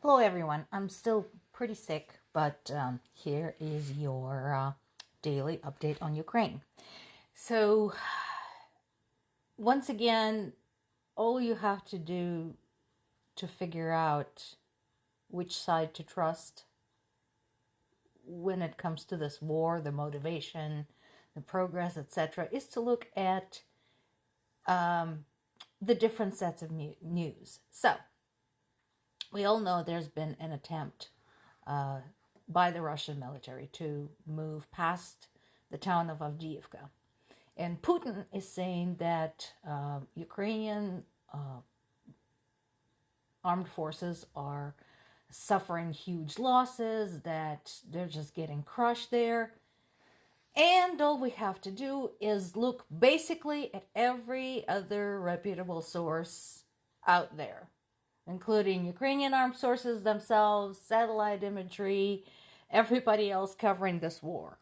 Hello, everyone. I'm still pretty sick, but here is your daily update on Ukraine. So, once again, all you have to do to figure out which side to trust when it comes to this war, the motivation, the progress, etc., is to look at the different sets of news. So, we all know there's been an attempt by the Russian military to move past the town of Avdiivka. And Putin is saying that Ukrainian armed forces are suffering huge losses, that they're just getting crushed there. And all we have to do is look basically at every other reputable source out there, including Ukrainian armed sources themselves, satellite imagery, everybody else covering this war.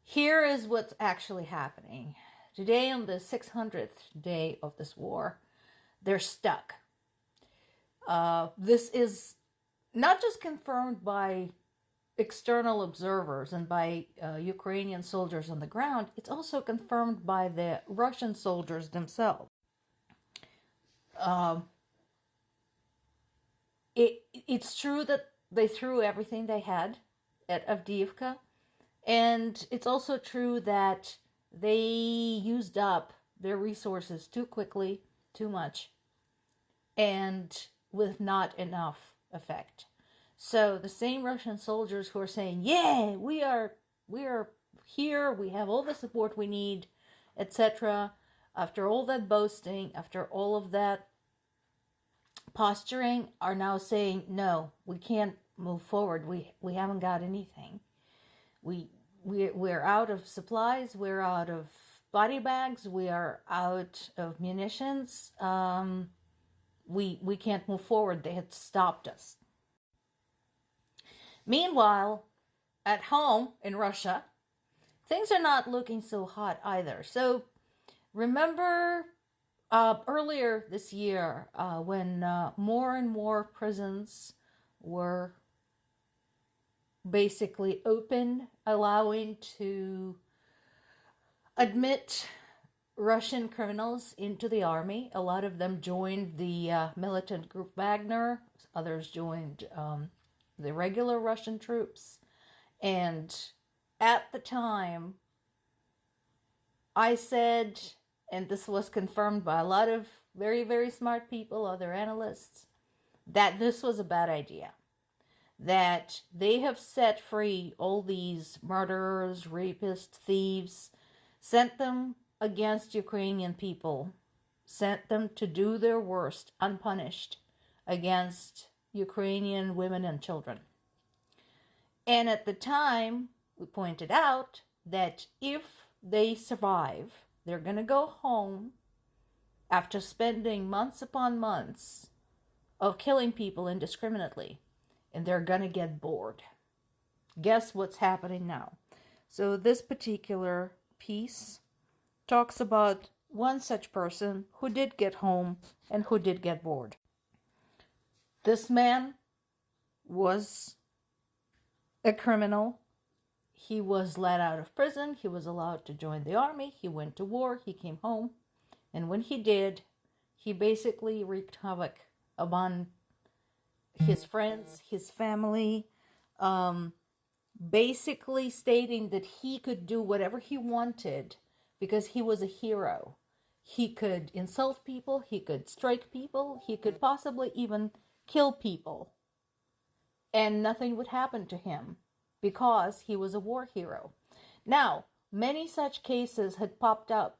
Here is what's actually happening. Today, on the 600th day of this war, they're stuck. This is not just confirmed by external observers and by Ukrainian soldiers on the ground, it's also confirmed by the Russian soldiers themselves. It's true that they threw everything they had at Avdiivka, and it's also true that they used up their resources too quickly, too much, and with not enough effect. So the same Russian soldiers who are saying, "Yeah, we are here, we have all the support we need," etc., after all that boasting, after all of that posturing, are now saying, "No, we can't move forward. We haven't got anything. We're out of supplies. We're out of body bags. We are out of munitions. We can't move forward. They had stopped us." Meanwhile, at home in Russia, things are not looking so hot either. So remember earlier this year when more and more prisons were basically open, allowing to admit Russian criminals into the army. A lot of them joined the militant group Wagner. Others joined the regular Russian troops. And at the time, I said, and this was confirmed by a lot of very, very smart people, other analysts, that this was a bad idea. That they have set free all these murderers, rapists, thieves, sent them against Ukrainian people, sent them to do their worst unpunished against Ukrainian women and children. And at the time, we pointed out that if they survive, they're going to go home after spending months upon months of killing people indiscriminately, and they're going to get bored. Guess what's happening now? So this particular piece talks about one such person who did get home and who did get bored. This man was a criminal. He was let out of prison. He was allowed to join the army. He went to war. He came home. And when he did, he basically wreaked havoc among his friends, his family, basically stating that he could do whatever he wanted because he was a hero. He could insult people. He could strike people. He could possibly even kill people. And nothing would happen to him because he was a war hero. Now, many such cases had popped up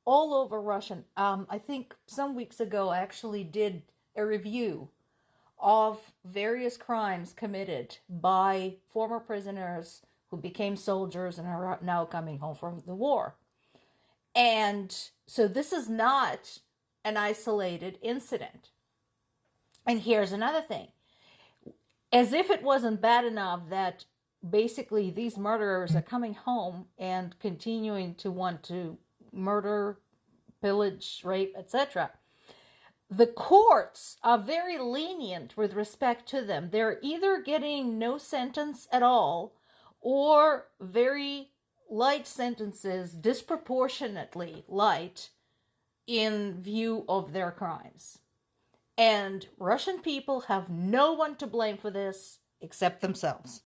all over Russia. I think some weeks ago I actually did a review of various crimes committed by former prisoners who became soldiers and are now coming home from the war. And so this is not an isolated incident. And here's another thing. As if it wasn't bad enough that basically these murderers are coming home and continuing to want to murder, pillage, rape, etc., the courts are very lenient with respect to them. They're either getting no sentence at all or very light sentences, disproportionately light in view of their crimes. And Russian people have no one to blame for this except themselves.